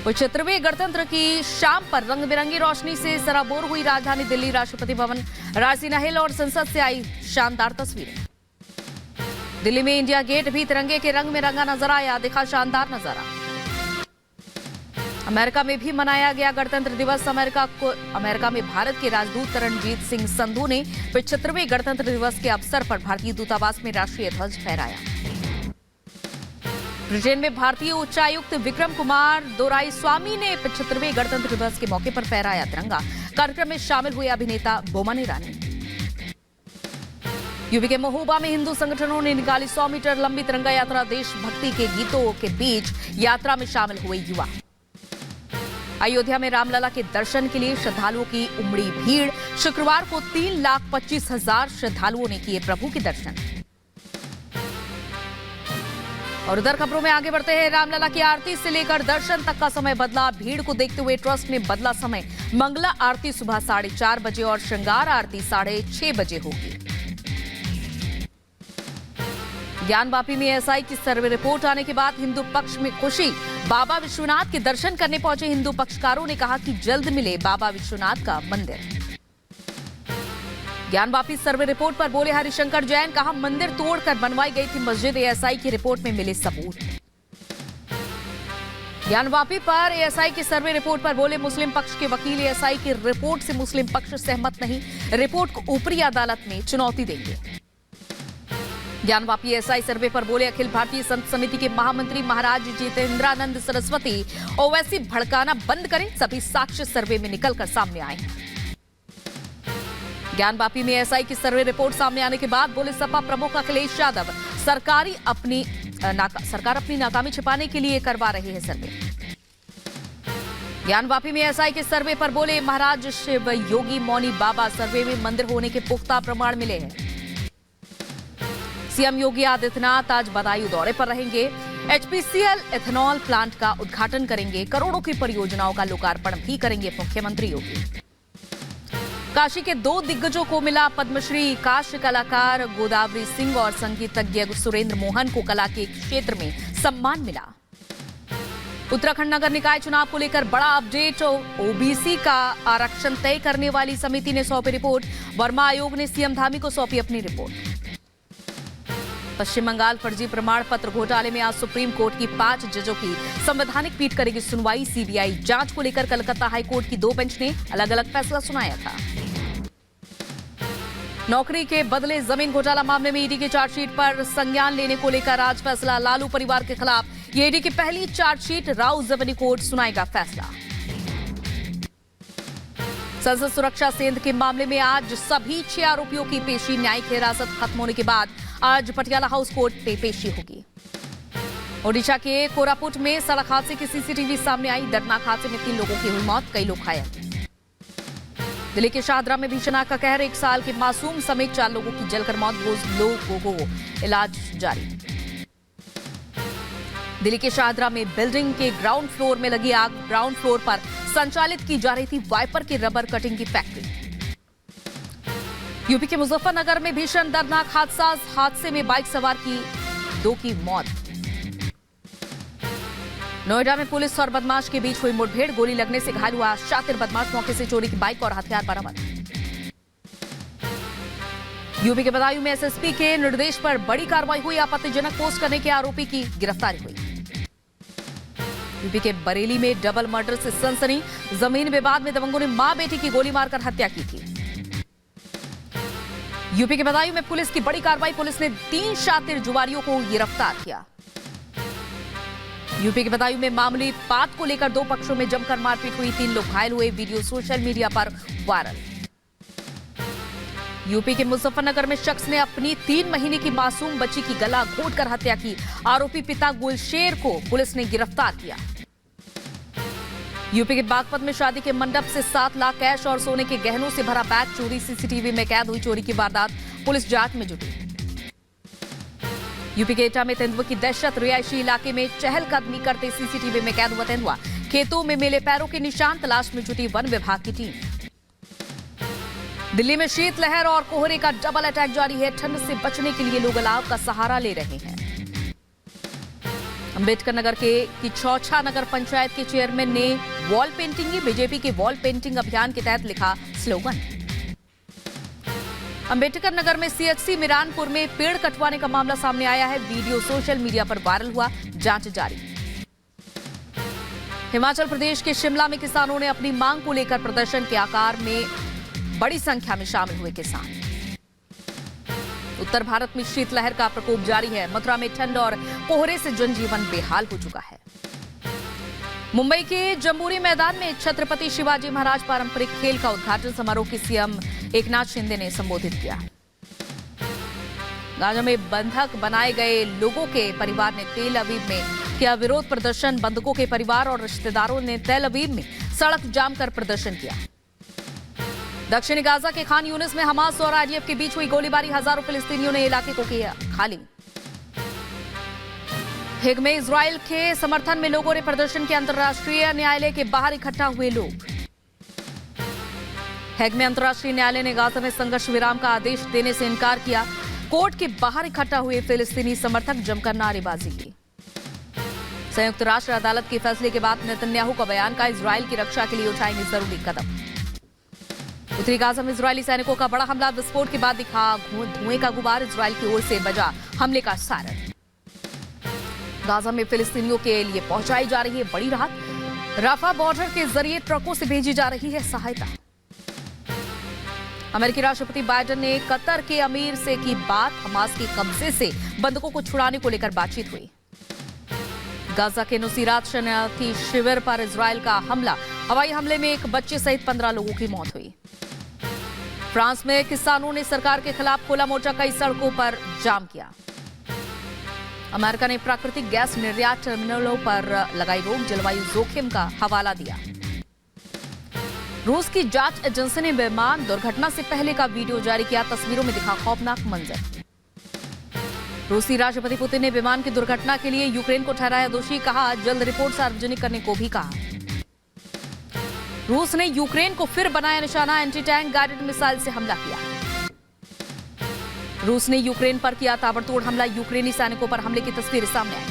75वें गणतंत्र की शाम पर रंग बिरंगी रोशनी से सराबोर हुई राजधानी दिल्ली। राष्ट्रपति भवन, राजसीना हिल और संसद से आई शानदार तस्वीरें। दिल्ली में इंडिया गेट भी तिरंगे के रंग में रंगा नजर आया, दिखा शानदार नजारा। अमेरिका में भी मनाया गया गणतंत्र दिवस। अमेरिका में भारत के राजदूत तरणजीत सिंह संधू ने 75वें गणतंत्र दिवस के अवसर पर भारतीय दूतावास में राष्ट्रीय ध्वज फहराया। ब्रिटेन में भारतीय उच्चायुक्त विक्रम कुमार दोराईस्वामी ने 75वें गणतंत्र दिवस के मौके पर फहराया तिरंगा। कार्यक्रम में शामिल हुए अभिनेता बोमन ईरानी। यूपी के महोबा में हिंदू संगठनों ने निकाली 100 मीटर लंबी तिरंगा यात्रा। देशभक्ति के गीतों के बीच यात्रा में शामिल हुए युवा। अयोध्या में रामलला के दर्शन के लिए श्रद्धालुओं की उमड़ी भीड़। शुक्रवार को 3,25,000 श्रद्धालुओं ने किए प्रभु के दर्शन। और उधर खबरों में आगे बढ़ते हैं। रामलला की आरती से लेकर दर्शन तक का समय बदला। भीड़ को देखते हुए ट्रस्ट ने बदला समय। मंगला आरती सुबह 4:30 बजे और श्रृंगार आरती 6:30 बजे होगी। ज्ञानवापी में एसआई की सर्वे रिपोर्ट आने के बाद हिंदू पक्ष में खुशी। बाबा विश्वनाथ के दर्शन करने पहुंचे हिंदू पक्षकारों ने कहा कि जल्द मिले बाबा विश्वनाथ का मंदिर। ज्ञानवापी सर्वे रिपोर्ट पर बोले हरिशंकर जैन, कहा मंदिर तोड़कर बनवाई गई थी मस्जिद। एएसआई की रिपोर्ट में मिले सबूत। ज्ञानवापी पर एएसआई की सर्वे रिपोर्ट पर बोले मुस्लिम पक्ष के वकील, एएसआई की रिपोर्ट से मुस्लिम पक्ष सहमत नहीं, रिपोर्ट को ऊपरी अदालत में चुनौती देंगे। ज्ञानवापी एएसआई सर्वे पर बोले अखिल भारतीय संत समिति के महामंत्री महाराज जितेंद्रानंद सरस्वती, ओवैसी भड़काना बंद करें, सभी साक्ष्य सर्वे में निकलकर सामने आए। ज्ञानवापी में एएसआई की सर्वे रिपोर्ट सामने आने के बाद बोले सपा प्रमुख अखिलेश यादव, सरकार अपनी नाकामी छिपाने के लिए करवा रही है सर्वे। ज्ञानवापी में एएसआई के सर्वे पर बोले महाराज शिव योगी मौनी बाबा, सर्वे में मंदिर होने के पुख्ता प्रमाण मिले हैं। सीएम योगी आदित्यनाथ आज बदायूं दौरे पर रहेंगे। एचपीसीएल एथेनॉल प्लांट का उद्घाटन करेंगे। करोड़ों की परियोजनाओं का लोकार्पण भी करेंगे मुख्यमंत्री योगी। काशी के 2 दिग्गजों को मिला पद्मश्री। काश्य कलाकार गोदावरी सिंह और संगीतज्ञ सुरेंद्र मोहन को कला के क्षेत्र में सम्मान मिला। उत्तराखंड नगर निकाय चुनाव को लेकर बड़ा अपडेट। ओबीसी का आरक्षण तय करने वाली समिति ने सौंपी रिपोर्ट। वर्मा आयोग ने सीएम धामी को सौंपी अपनी रिपोर्ट। पश्चिम बंगाल फर्जी प्रमाण पत्र घोटाले में आज सुप्रीम कोर्ट की 5 जजों की संवैधानिक पीठ करेगी सुनवाई। सीबीआई जांच को लेकर कलकत्ता हाईकोर्ट की 2 बेंच ने अलग अलग फैसला सुनाया था। नौकरी के बदले जमीन घोटाला मामले में ईडी की चार्जशीट पर संज्ञान लेने को लेकर आज फैसला। लालू परिवार के खिलाफ ये ईडी की पहली चार्जशीट। राउ जबनी कोर्ट सुनाएगा फैसला। संसद सुरक्षा सेंध के मामले में आज सभी 6 आरोपियों की पेशी। न्यायिक हिरासत खत्म होने के बाद आज पटियाला हाउस कोर्ट में पेशी होगी। ओडिशा के कोरापुट में सड़क हादसे की सीसीटीवी सामने आई। दर्दनाक हादसे में 3 लोगों की हुई मौत, कई लोग घायल। दिल्ली के शाहदरा में भीषण आग का कहर। 1 साल के मासूम समेत 4 लोगों की जलकर मौत। 2 लोगों को इलाज जारी। दिल्ली के शाहदरा में बिल्डिंग के ग्राउंड फ्लोर में लगी आग। ग्राउंड फ्लोर पर संचालित की जा रही थी वाइपर की रबर कटिंग की फैक्ट्री। यूपी के मुजफ्फरनगर में भीषण दर्दनाक हादसे में बाइक सवार की 2 की मौत। नोएडा में पुलिस और बदमाश के बीच हुई मुठभेड़। गोली लगने से घायल हुआ शातिर बदमाश। मौके से चोरी की बाइक और हथियार बरामद। यूपी के बदायूं में एसएसपी के निर्देश पर बड़ी कार्रवाई हुई। आपत्तिजनक पोस्ट करने के आरोपी की गिरफ्तारी हुई। यूपी के बरेली में डबल मर्डर से सनसनी। जमीन विवाद में दबंगों ने मां बेटी की गोली मारकर हत्या की थी। यूपी के बदायूं में पुलिस की बड़ी कार्रवाई। पुलिस ने 3 शातिर जुआरियों को गिरफ्तार किया। यूपी के बदायूं में मामूली बात को लेकर 2 पक्षों में जमकर मारपीट हुई। 3 लोग घायल हुए। वीडियो सोशल मीडिया पर वायरल। यूपी के मुजफ्फरनगर में शख्स ने अपनी 3 महीने की मासूम बच्ची की गला घोंटकर हत्या की। आरोपी पिता गुलशेर को पुलिस ने गिरफ्तार किया। यूपी के बागपत में शादी के मंडप से 7 लाख कैश और सोने के गहनों से भरा बैग चोरी। सीसीटीवी में कैद हुई चोरी की वारदात। पुलिस जांच में जुटी। यूपी के एटा में तेंदुए की दहशत। रिहायशी इलाके में चहलकदमी करते सीसीटीवी में कैद हुआ तेंदुआ। खेतों में मिले पैरों के निशान। तलाश में जुटी वन विभाग की टीम। दिल्ली में शीतलहर और कोहरे का डबल अटैक जारी है। ठंड से बचने के लिए लोग अलाव का सहारा ले रहे हैं। अंबेडकर नगर की चौछा नगर पंचायत के चेयरमैन ने वॉल पेंटिंग की। बीजेपी के वॉल पेंटिंग अभियान के तहत लिखा स्लोगन। अंबेडकर नगर में सीएचसी मिरानपुर में पेड़ कटवाने का मामला सामने आया है। वीडियो सोशल मीडिया पर वायरल हुआ, जांच जारी। हिमाचल प्रदेश के शिमला में किसानों ने अपनी मांग को लेकर प्रदर्शन के आकार में बड़ी संख्या में शामिल हुए किसान। उत्तर भारत में शीतलहर का प्रकोप जारी है। मथुरा में ठंड और कोहरे से जनजीवन बेहाल हो चुका है। मुंबई के जम्बूरी मैदान में छत्रपति शिवाजी महाराज पारंपरिक खेल का उद्घाटन समारोह की सीएम एकनाथ शिंदे ने संबोधित किया। गाजा में बंधक बनाए गए लोगों के परिवार ने तेल अवीव में किया विरोध प्रदर्शन। बंधकों के परिवार और रिश्तेदारों ने तेल अवीव में सड़क जाम कर प्रदर्शन किया। दक्षिणी गाजा के खान यूनिस में हमास और आईडीएफ के बीच हुई गोलीबारी। हजारों फिलिस्तीनियों ने इलाके को किया खाली। हेग में इजराइल के समर्थन में लोगों ने प्रदर्शन किया। अंतर्राष्ट्रीय न्यायालय के बाहर इकट्ठा हुए लोग। हेग में अंतर्राष्ट्रीय न्यायालय ने गाजा में संघर्ष विराम का आदेश देने से इनकार किया। कोर्ट के बाहर इकट्ठा हुए फिलिस्तीनी समर्थक जमकर नारेबाजी की। संयुक्त राष्ट्र अदालत के फैसले के बाद नेतन्याहू का बयान का इजराइल की रक्षा के लिए उठाएंगे जरूरी कदम। उत्तरी गाजा में इजरायली सैनिकों का बड़ा हमला। विस्फोट के बाद दिखा धुएं का गुबार। इजराइल की ओर से बजा हमले का सायरन। गाजा में फिलिस्तीनियों के लिए पहुंचाई जा रही है बड़ी राहत। राफा बॉर्डर के जरिए ट्रकों से भेजी जा रही है सहायता। अमेरिकी राष्ट्रपति बाइडेन ने कतर के अमीर से की बात। हमास के कब्जे से बंधकों को छुड़ाने को लेकर बातचीत हुई। गाजा के नुसीरात शरणार्थी शिविर पर इजराइल का हमला। हवाई हमले में एक बच्चे सहित 15 लोगों की मौत हुई। फ्रांस में किसानों ने सरकार के खिलाफ खोला मोर्चा। कई सड़कों पर जाम किया। अमेरिका ने प्राकृतिक गैस निर्यात टर्मिनलों पर लगाई रोक। जलवायु जोखिम का हवाला दिया। रूस की जांच एजेंसी ने विमान दुर्घटना से पहले का वीडियो जारी किया। तस्वीरों में दिखा खौफनाक मंजर। रूसी राष्ट्रपति पुतिन ने विमान की दुर्घटना के लिए यूक्रेन को ठहराया दोषी। कहा जल्द रिपोर्ट सार्वजनिक करने को भी कहा। रूस ने यूक्रेन को फिर बनाया निशाना। एंटी टैंक गाइडेड मिसाइल से हमला किया। रूस ने यूक्रेन पर किया ताबड़तोड़ हमला। यूक्रेनी सैनिकों पर हमले की तस्वीरें सामने आई।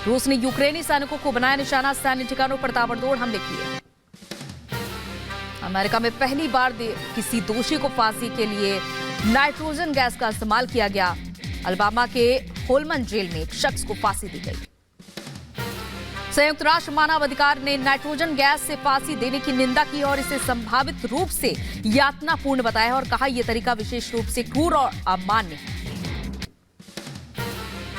रूस ने यूक्रेनी सैनिकों को बनाया निशाना। सैन्य ठिकानों पर ताबड़तोड़ हमले किए। अमेरिका में पहली बार किसी दोषी को फांसी के लिए नाइट्रोजन गैस का इस्तेमाल किया गया। अलबामा के होलमन जेल में एक शख्स को फांसी दी गई। संयुक्त राष्ट्र मानव अधिकार ने नाइट्रोजन गैस से फांसी देने की निंदा की और इसे संभावित रूप से यातनापूर्ण बताया और कहा यह तरीका विशेष रूप से क्रूर और अमान्य है।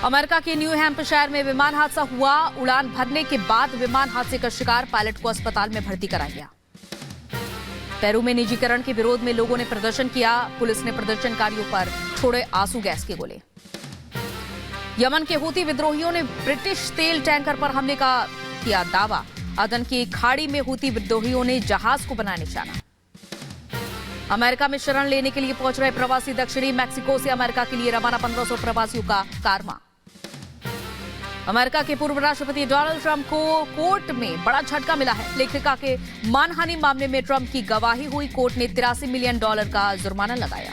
अमेरिका के न्यू हैम्पशायर में विमान हादसा हुआ। उड़ान भरने के बाद विमान हादसे का शिकार पायलट को अस्पताल में भर्ती कराया गया। पेरू में निजीकरण के विरोध में लोगों ने प्रदर्शन किया। पुलिस ने प्रदर्शनकारियों पर छोड़े आंसू गैस के गोले। यमन के हूती विद्रोहियों ने ब्रिटिश तेल टैंकर पर हमले का किया दावा। अदन की खाड़ी में हूती विद्रोहियों ने जहाज को बनाया निशाना। अमेरिका में शरण लेने के लिए पहुंच रहे प्रवासी। दक्षिणी मैक्सिको से अमेरिका के लिए रवाना 1500 प्रवासियों का कारवां। अमेरिका के पूर्व राष्ट्रपति डोनाल्ड ट्रंप को कोर्ट में बड़ा झटका मिला है। लेखिका के मानहानि मामले में ट्रंप की गवाही हुई। कोर्ट ने $83 मिलियन का जुर्माना लगाया।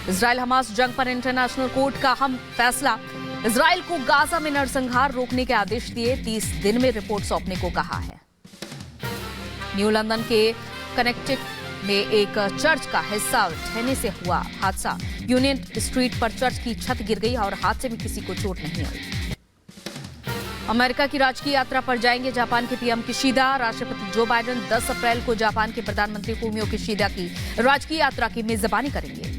इजराइल हमास जंग पर इंटरनेशनल कोर्ट का अहम फैसला। इजराइल को गाजा में नरसंहार रोकने के आदेश दिए। 30 दिन में रिपोर्ट सौंपने को कहा है। न्यू लंदन के कनेक्टिकट में एक चर्च का हिस्सा ढहने से हुआ हादसा। यूनियन स्ट्रीट पर चर्च की छत गिर गई और हादसे में किसी को चोट नहीं आई। अमेरिका की राजकीय यात्रा पर जाएंगे जापान के पीएम किशिदा। राष्ट्रपति जो बाइडेन 10 अप्रैल को जापान के प्रधानमंत्री फूमियो किशिदा की राजकीय यात्रा की मेजबानी करेंगे।